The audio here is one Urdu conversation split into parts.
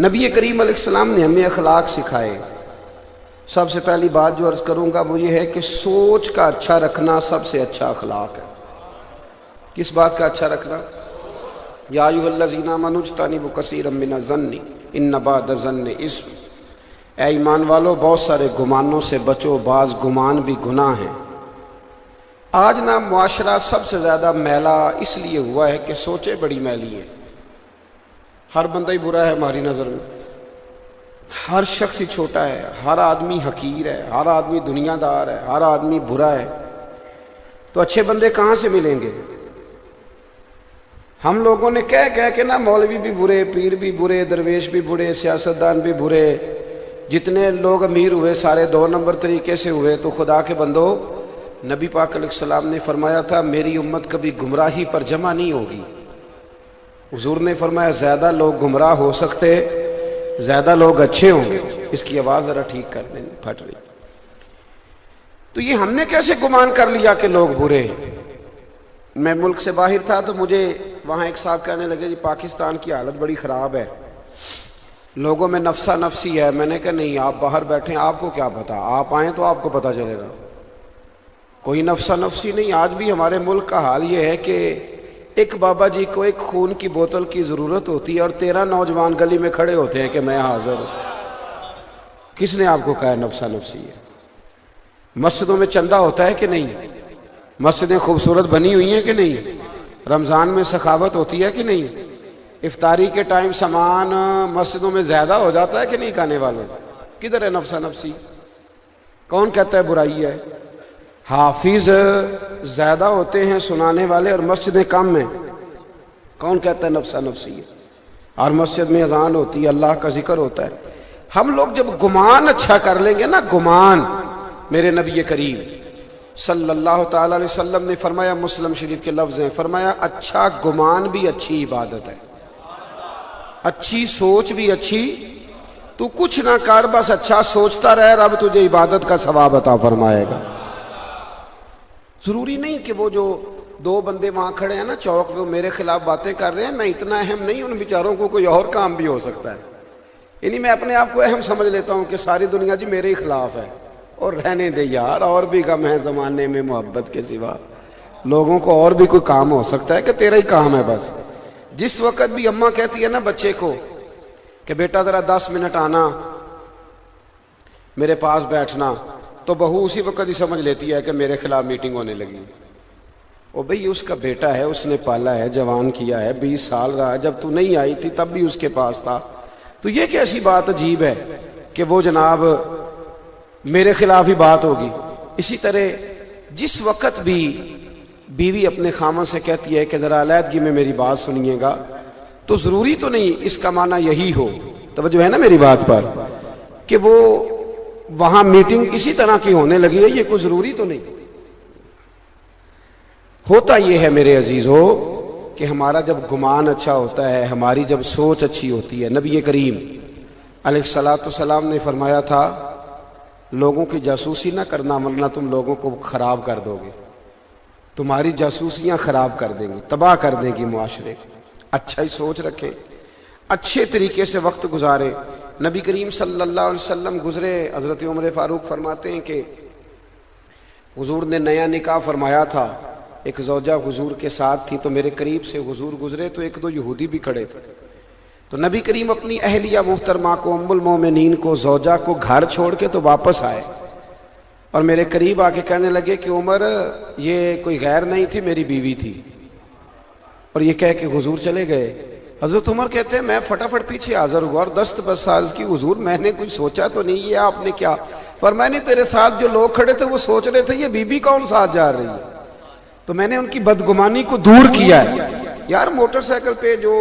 نبی کریم علیہ السلام نے ہمیں اخلاق سکھائے۔ سب سے پہلی بات جو عرض کروں گا وہ یہ ہے کہ سوچ کا اچھا رکھنا سب سے اچھا اخلاق ہے۔ کس بات کا اچھا رکھنا؟ یا ایھا الذین آمنوا اجتنبوا کثیرا من الظن ان بعض الظن اثم، اے ایمان والو بہت سارے گمانوں سے بچو، بعض گمان بھی گناہ ہیں۔ آج نا معاشرہ سب سے زیادہ میلا اس لیے ہوا ہے کہ سوچیں بڑی میلی ہے۔ ہر بندہ ہی برا ہے ہماری نظر میں، ہر شخص ہی چھوٹا ہے، ہر آدمی حقیر ہے، ہر آدمی دنیا دار ہے، ہر آدمی برا ہے۔ تو اچھے بندے کہاں سے ملیں گے؟ ہم لوگوں نے کہہ کے نا مولوی بھی برے، پیر بھی برے، درویش بھی برے، سیاستدان بھی برے، جتنے لوگ امیر ہوئے سارے 2 نمبر طریقے سے ہوئے۔ تو خدا کے بندو، نبی پاک علیہ السلام نے فرمایا تھا میری امت کبھی گمراہی پر جمع نہیں ہوگی۔ حضور نے فرمایا زیادہ لوگ گمراہ ہو سکتے، زیادہ لوگ اچھے ہوں گے۔ اس کی آواز ذرا ٹھیک کر لیں، پھٹ رہی۔ تو یہ ہم نے کیسے گمان کر لیا کہ لوگ برے ہیں؟ میں ملک سے باہر تھا تو مجھے وہاں ایک صاحب کہنے لگے جی پاکستان کی حالت بڑی خراب ہے، لوگوں میں نفسا نفسی ہے۔ میں نے کہا نہیں، آپ باہر بیٹھیں، آپ کو کیا پتا، آپ آئیں تو آپ کو پتا چلے گا۔ کوئی نفسا نفسی نہیں۔ آج بھی ہمارے ملک کا حال یہ ہے کہ ایک بابا جی کو ایک خون کی بوتل کی ضرورت ہوتی ہے اور 13 نوجوان گلی میں کھڑے ہوتے ہیں کہ میں حاضر ہوں۔ کس نے آپ کو کہا نفسا نفسی ہے؟ مسجدوں میں چندہ ہوتا ہے کہ نہیں؟ مسجدیں خوبصورت بنی ہوئی ہیں کہ نہیں؟ رمضان میں سخاوت ہوتی ہے کہ نہیں؟ افطاری کے ٹائم سامان مسجدوں میں زیادہ ہو جاتا ہے کہ نہیں کھانے والوں سے؟ کدھر ہے نفسا نفسی؟ کون کہتا ہے برائی ہے؟ حافظ زیادہ ہوتے ہیں سنانے والے اور مسجدیں کم ہیں۔ کون کہتا ہے نفسا نفسی ہے؟ اور مسجد میں اذان ہوتی ہے، اللہ کا ذکر ہوتا ہے۔ ہم لوگ جب گمان اچھا کر لیں گے نا، گمان، میرے نبی کریم صلی اللہ تعالی علیہ وسلم نے فرمایا، مسلم شریف کے لفظ ہیں، فرمایا اچھا گمان بھی اچھی عبادت ہے، اچھی سوچ بھی اچھی۔ تو کچھ نہ کر، بس اچھا سوچتا رہ، رب تجھے عبادت کا ثواب عطا فرمائے گا۔ ضروری نہیں کہ وہ جو 2 بندے وہاں کھڑے ہیں نا چوک پہ، وہ میرے خلاف باتیں کر رہے ہیں، میں اتنا اہم نہیں، ان بیچاروں کو کوئی اور کام بھی ہو سکتا ہے۔ یعنی میں اپنے آپ کو اہم سمجھ لیتا ہوں کہ ساری دنیا جی میرے ہی خلاف ہے، اور رہنے دے یار، اور بھی کم ہے زمانے میں محبت کے سوا، لوگوں کو اور بھی کوئی کام ہو سکتا ہے کہ تیرا ہی کام ہے بس۔ جس وقت بھی اماں کہتی ہے نا بچے کو کہ بیٹا ذرا 10 منٹ آنا، میرے پاس بیٹھنا، تو بہو اسی وقت ہی سمجھ لیتی ہے کہ میرے خلاف میٹنگ ہونے لگی۔ وہ بھئی اس کا بیٹا ہے، اس نے پالا ہے، جوان کیا ہے، 20 سال رہا ہے، جب تو نہیں آئی تھی تب بھی اس کے پاس تھا۔ تو یہ کیسی بات عجیب ہے کہ وہ جناب میرے خلاف ہی بات ہوگی۔ اسی طرح جس وقت بھی بیوی اپنے خامن سے کہتی ہے کہ ذرا علیحدگی میں میری بات سنیے گا، تو ضروری تو نہیں اس کا معنی یہی ہو، توجہ ہے نا میری بات پر، کہ وہ وہاں میٹنگ اسی طرح کی ہونے لگی ہے، یہ کوئی ضروری تو نہیں۔ ہوتا یہ ہے میرے عزیزو کہ ہمارا جب گمان اچھا ہوتا ہے، ہماری جب سوچ اچھی ہوتی ہے، نبی کریم علیہ الصلوۃ والسلام نے فرمایا تھا لوگوں کی جاسوسی نہ کرنا ورنہ تم لوگوں کو خراب کر دو گے، تمہاری جاسوسیاں خراب کر دیں گی، تباہ کر دیں گی معاشرے۔ اچھا ہی سوچ رکھیں، اچھے طریقے سے وقت گزاریں۔ نبی کریم صلی اللہ علیہ وسلم گزرے، حضرت عمر فاروق فرماتے ہیں کہ حضور نے نیا نکاح فرمایا تھا، ایک زوجہ حضور کے ساتھ تھی، تو میرے قریب سے حضور گزرے تو 1-2 یہودی بھی کھڑے تھے، تو نبی کریم اپنی اہلیہ محترمہ کو، ام المومنین کو، زوجہ کو گھر چھوڑ کے تو واپس آئے اور میرے قریب آ کے کہنے لگے کہ عمر یہ کوئی غیر نہیں تھی، میری بیوی تھی، اور یہ کہہ کے حضور چلے گئے۔ حضرت عمر کہتے ہیں میں فٹافٹ پیچھے حاضر ہوا اور دست بساز کی، حضور میں نے کچھ سوچا تو نہیں، یہ آپ نے کیا فرمایا؟ نہیں، تیرے ساتھ جو لوگ کھڑے تھے وہ سوچ رہے تھے یہ بی بی کون ساتھ جا رہی ہے، تو میں نے ان کی بدگمانی کو دور کیا ہے۔ یار موٹر سائیکل پہ جو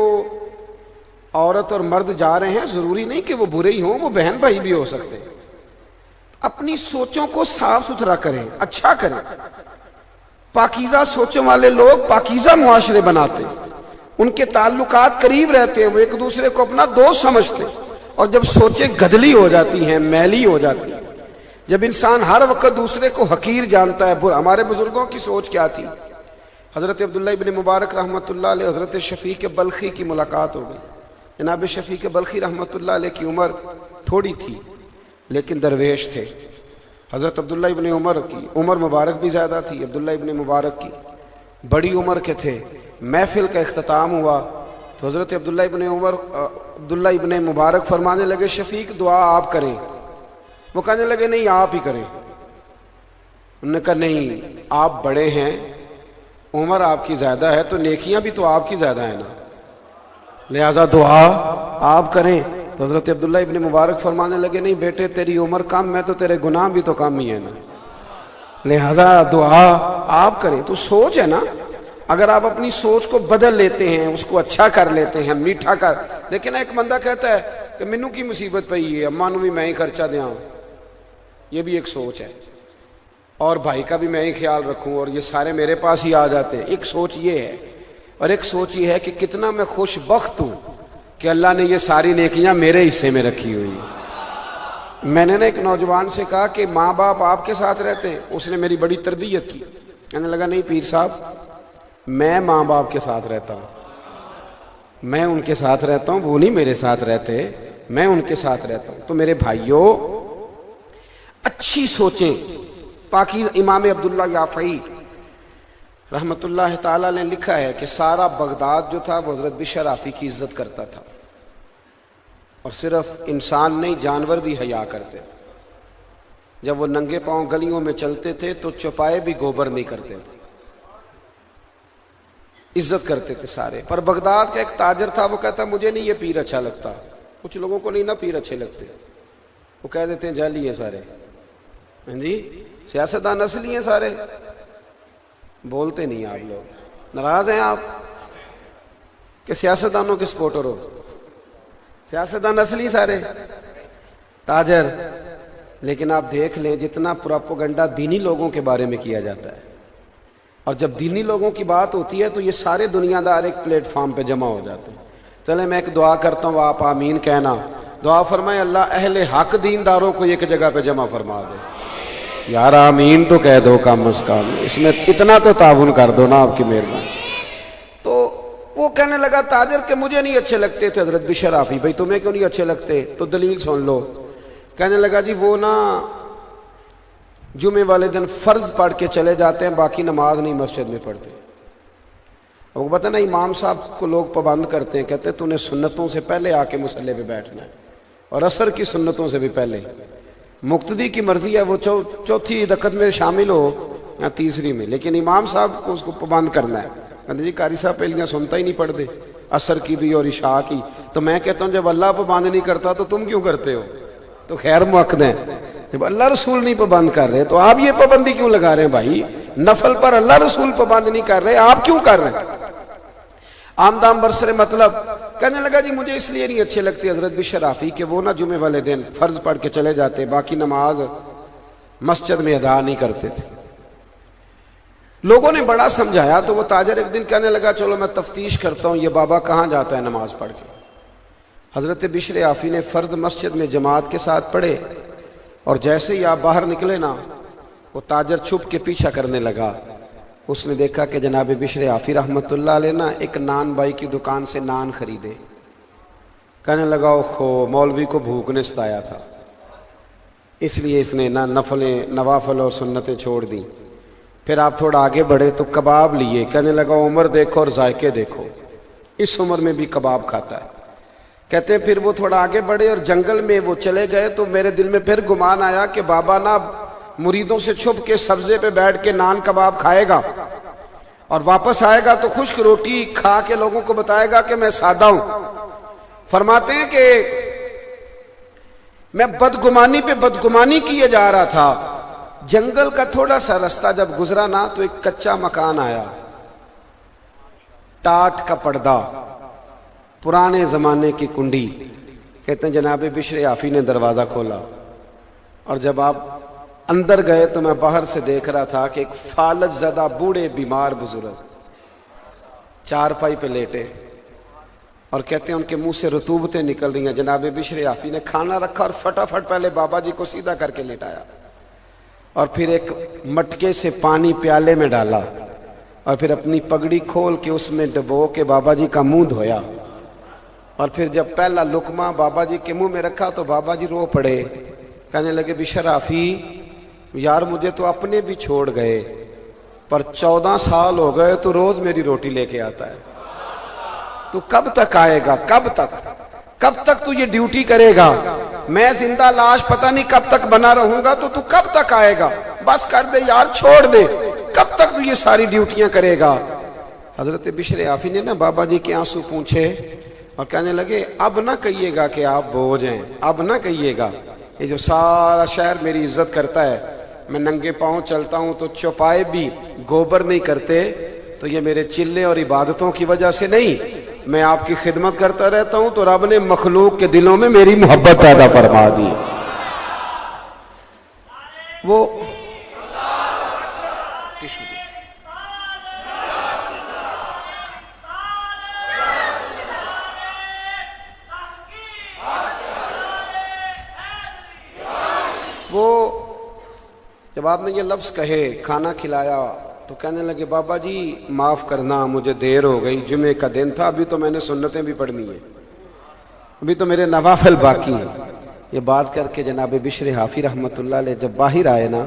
عورت اور مرد جا رہے ہیں ضروری نہیں کہ وہ برے ہی ہوں، وہ بہن بھائی بھی ہو سکتے ہیں۔ اپنی سوچوں کو صاف ستھرا کریں، اچھا کریں۔ پاکیزہ سوچوں والے لوگ پاکیزہ معاشرے بناتے ہیں، ان کے تعلقات قریب رہتے ہیں، وہ ایک دوسرے کو اپنا دوست سمجھتے ہیں۔ اور جب سوچیں گدلی ہو جاتی ہیں، میلی ہو جاتی ہیں، جب انسان ہر وقت دوسرے کو حقیر جانتا ہے۔ ہمارے بزرگوں کی سوچ کیا تھی؟ حضرت عبداللہ ابن مبارک رحمۃ اللہ علیہ، حضرت شفیق بلخی کی ملاقات ہو گئی، جناب شفیق بلخی رحمۃ اللہ علیہ کی عمر تھوڑی تھی لیکن درویش تھے. حضرت عبداللہ ابن عمر کی عمر مبارک بھی زیادہ تھی، عبداللہ ابن مبارک کی بڑی عمر کے تھے. محفل کا اختتام ہوا تو حضرت عبداللہ ابن مبارک فرمانے لگے شفیق دعا آپ کریں. وہ کہنے لگے نہیں آپ ہی کریں. انہوں نے کہا نہیں آپ بڑے ہیں، عمر آپ کی زیادہ ہے تو نیکیاں بھی تو آپ کی زیادہ ہیں نا، لہذا دعا آپ کریں. تو حضرت عبداللہ ابن مبارک فرمانے لگے نہیں بیٹے تیری عمر کم، میں تو تیرے گناہ بھی تو کم ہی ہے نا، لہذا دعا آپ کریں. تو سوچ ہے نا، اگر آپ اپنی سوچ کو بدل لیتے ہیں، اس کو اچھا کر لیتے ہیں، میٹھا کر. لیکن ایک بندہ کہتا ہے کہ مینو کی مصیبت پئی ہے، اماں نو بھی میں ہی خرچہ دیاں، یہ بھی ایک سوچ ہے، اور بھائی کا بھی میں ہی خیال رکھوں اور یہ سارے میرے پاس ہی آ جاتے ہیں. ایک سوچ یہ ہے، اور ایک سوچ یہ ہے کہ کتنا میں خوش بخت ہوں کہ اللہ نے یہ ساری نیکیاں میرے حصے میں رکھی ہوئی ہیں. میں نے ایک نوجوان سے کہا کہ ماں باپ آپ کے ساتھ رہتے ہیں؟ اس نے میری بڑی تربیت کی. کہنے لگا نہیں پیر صاحب میں ماں باپ کے ساتھ رہتا ہوں، میں ان کے ساتھ رہتا ہوں، وہ نہیں میرے ساتھ رہتے، میں ان کے ساتھ رہتا ہوں. تو میرے بھائیوں اچھی سوچیں. پاکی امام عبداللہ یافعی رحمۃ اللہ تعالیٰ نے لکھا ہے کہ سارا بغداد جو تھا وہ حضرت بشر آفی کی عزت کرتا تھا، اور صرف انسان نہیں جانور بھی حیا کرتے تھے. جب وہ ننگے پاؤں گلیوں میں چلتے تھے تو چوپائے بھی گوبر نہیں کرتے تھے، عزت کرتے تھے سارے. پر بغداد کا ایک تاجر تھا، وہ کہتا مجھے نہیں یہ پیر اچھا لگتا. کچھ لوگوں کو نہیں نا پیر اچھے لگتے، وہ کہہ دیتے ہیں جعلی ہیں سارے، ہاں جی سیاستدان اصلی ہیں سارے. بولتے نہیں آپ لوگ، ناراض ہیں آپ کہ سیاستدانوں کے سپورٹر ہو؟ سیاستدان اصلی سارے تاجر. لیکن آپ دیکھ لیں جتنا پروپیگنڈا دینی لوگوں کے بارے میں کیا جاتا ہے، اور جب دینی لوگوں کی بات ہوتی ہے تو یہ سارے دنیا دار ایک پلیٹ فارم پہ جمع ہو جاتے ہیں. چلے میں ایک دعا کرتا ہوں، آپ آمین کہنا. دعا فرمائے اللہ اہل حق دینداروں کو ایک جگہ پہ جمع فرما دے. یار آمین تو کہہ دو کم از کم، اس میں اتنا تو تعاون کر دو نا، آپ کی مہربانی. تو وہ کہنے لگا تاجر کہ مجھے نہیں اچھے لگتے تھے حضرت بشر آفی. بھائی تمہیں کیوں نہیں اچھے لگتے؟ تو دلیل سن لو. کہنے لگا جی وہ نا جمعے والے دن فرض پڑھ کے چلے جاتے ہیں، باقی نماز نہیں مسجد میں پڑھتے. وہ پتہ نا امام صاحب کو لوگ پابند کرتے ہیں، کہتے ہیں تو نے سنتوں سے پہلے آ کے مصلی پہ بیٹھنا ہے، اور عصر کی سنتوں سے بھی پہلے. مقتدی کی مرضی ہے وہ چوتھی رکعت میں شامل ہو یا تیسری میں، لیکن امام صاحب کو اس کو پابند کرنا ہے. کہتے جی قاری صاحب پہلیاں سنتا ہی نہیں پڑھتے، عصر کی بھی اور عشاء کی. تو میں کہتا ہوں جب اللہ پابند نہیں کرتا تو تم کیوں کرتے ہو؟ تو خیر مؤکد ہیں. جب اللہ رسول نہیں پابند کر رہے تو آپ یہ پابندی کیوں لگا رہے ہیں؟ بھائی نفل پر اللہ رسول پابند نہیں کر رہے، آپ کیوں کر رہے ہیں؟ آمدام برسر مطلب کہنے لگا جی مجھے اس لیے نہیں اچھے لگتے حضرت بشر آفی کہ وہ نہ جمعے والے دن فرض پڑھ کے چلے جاتے، باقی نماز مسجد میں ادا نہیں کرتے تھے. لوگوں نے بڑا سمجھایا تو وہ تاجر ایک دن کہنے لگا چلو میں تفتیش کرتا ہوں یہ بابا کہاں جاتا ہے نماز پڑھ کے. حضرت بشر آفی نے فرض مسجد میں جماعت کے ساتھ پڑھے، اور جیسے ہی آپ باہر نکلے نا وہ تاجر چھپ کے پیچھا کرنے لگا. اس نے دیکھا کہ جناب بشر آفی رحمۃ اللہ علیہ نا ایک نان بائی کی دکان سے نان خریدے. کہنے لگا اوہو مولوی کو بھوک نے ستایا تھا، اس لیے اس نے نہ نوافل اور سنتیں چھوڑ دیں. پھر آپ تھوڑا آگے بڑھے تو کباب لیے. کہنے لگا عمر دیکھو اور ذائقے دیکھو، اس عمر میں بھی کباب کھاتا ہے. کہتے پھر وہ تھوڑا آگے بڑھے اور جنگل میں وہ چلے گئے تو میرے دل میں پھر گمان آیا کہ بابا نا مریدوں سے چھپ کے سبزے پہ بیٹھ کے نان کباب کھائے گا اور واپس آئے گا تو خشک روٹی کھا کے لوگوں کو بتائے گا کہ میں سادہ ہوں. فرماتے ہیں کہ میں بدگمانی پہ بدگمانی کیے جا رہا تھا. جنگل کا تھوڑا سا رستہ جب گزرا نا تو ایک کچا مکان آیا، ٹاٹ کا پردہ، پرانے زمانے کی کنڈی. کہتے ہیں جناب بشر آفی نے دروازہ کھولا، اور جب آپ اندر گئے تو میں باہر سے دیکھ رہا تھا کہ ایک فالج زدہ بوڑھے بیمار بزرگ چارپائی پہ لیٹے، اور کہتے ہیں ان کے منہ سے رطوبتیں نکل رہی ہیں. جناب بشر آفی نے کھانا رکھا اور فٹافٹ پہلے بابا جی کو سیدھا کر کے لیٹایا، اور پھر ایک مٹکے سے پانی پیالے میں ڈالا، اور پھر اپنی پگڑی کھول کے اس میں ڈبو کے بابا جی کا منہ دھویا، اور پھر جب پہلا لقمہ بابا جی کے منہ میں رکھا تو بابا جی رو پڑے، کہنے لگے بشرافی یار مجھے تو اپنے بھی چھوڑ گئے، پر 14 سال ہو گئے تو روز میری روٹی لے کے آتا ہے، تو کب تک آئے گا؟ کب تک تو یہ ڈیوٹی کرے گا؟ میں زندہ لاش پتہ نہیں کب تک بنا رہوں گا، تو کب تک آئے گا؟ بس کر دے یار، چھوڑ دے، کب تک تو یہ ساری ڈیوٹیاں کرے گا؟ حضرت بشر آفی نے نا بابا جی کے آنسو پونچھے اور کہنے لگے اب نہ کہیے گا کہ آپ بوجھ ہیں، اب نہ کہیے گا، یہ جو سارا شہر میری عزت کرتا ہے، میں ننگے پاؤں چلتا ہوں تو چوپائے بھی گوبر نہیں کرتے، تو یہ میرے چلے اور عبادتوں کی وجہ سے نہیں، میں آپ کی خدمت کرتا رہتا ہوں تو رب نے مخلوق کے دلوں میں میری محبت پیدا فرما دی۔ وہ جب آپ نے یہ لفظ کہے کھانا کھلایا تو کہنے لگے بابا جی معاف کرنا مجھے دیر ہو گئی، جمعے کا دن تھا، ابھی تو میں نے سنتیں بھی پڑھنی ہیں، ابھی تو میرے نوافل باقی ہیں۔ یہ بات کر کے جناب بشر حافی رحمۃ اللہ علیہ جب باہر آئے نا،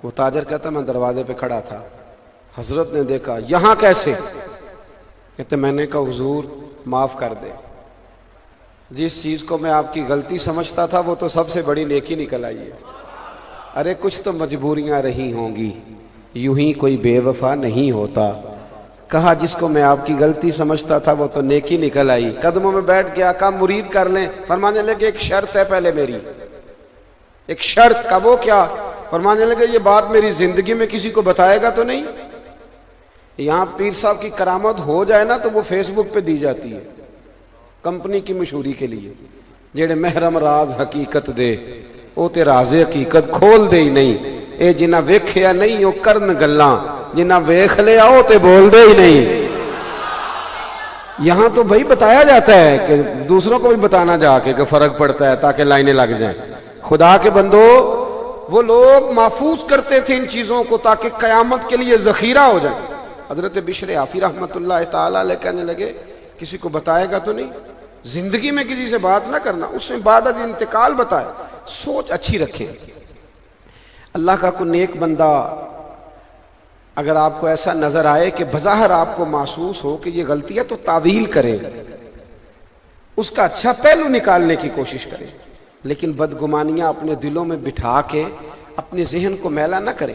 وہ تاجر کہتا میں دروازے پہ کھڑا تھا، حضرت نے دیکھا یہاں کیسے؟ کہتے میں نے کہا حضور معاف کر دے، جس چیز کو میں آپ کی غلطی سمجھتا تھا وہ تو سب سے بڑی نیکی نکل آئی ہے، ارے کچھ تو مجبوریاں رہی ہوں گی، یوں ہی کوئی بے وفا نہیں ہوتا۔ کہا جس کو میں آپ کی غلطی سمجھتا تھا وہ تو نیکی نکل آئی، قدموں میں بیٹھ گیا، کہا مرید کر لیں، فرمانے لگے ایک شرط ہے پہلے میری، ایک شرط، کا وہ کیا؟ فرمانے لگے یہ بات میری زندگی میں کسی کو بتائے گا تو نہیں؟ یہاں پیر صاحب کی کرامت ہو جائے نا تو وہ فیس بک پہ دی جاتی ہے کمپنی کی مشہوری کے لیے، جڑے محرم راز حقیقت دے او تے راز حقیقت کھول دے ہی نہیں، اے جنہ ویکھیا نہیں او کرن گلاں، جنہ ویکھ لیا او تے بول دے ہی نہیں۔ یہاں تو بھائی بتایا جاتا ہے کہ دوسروں کو بھی بتانا جا کے کہ فرق پڑتا ہے تاکہ لائنیں لگ جائیں۔ خدا کے بندو وہ لوگ محفوظ کرتے تھے ان چیزوں کو تاکہ قیامت کے لیے ذخیرہ ہو جائے۔ حضرت بشر حافی رحمۃ اللہ تعالی علیہ کہنے لگے کسی کو بتائے گا تو نہیں، زندگی میں کسی سے بات نہ کرنا، اس میں بعد از انتقال بتائے، سوچ اچھی رکھیں۔ اللہ کا کوئی نیک بندہ اگر آپ کو ایسا نظر آئے کہ بظاہر آپ کو محسوس ہو کہ یہ غلطی ہے تو تعویل کریں، اس کا اچھا پہلو نکالنے کی کوشش کریں، لیکن بدگمانیاں اپنے دلوں میں بٹھا کے اپنے ذہن کو میلا نہ کریں۔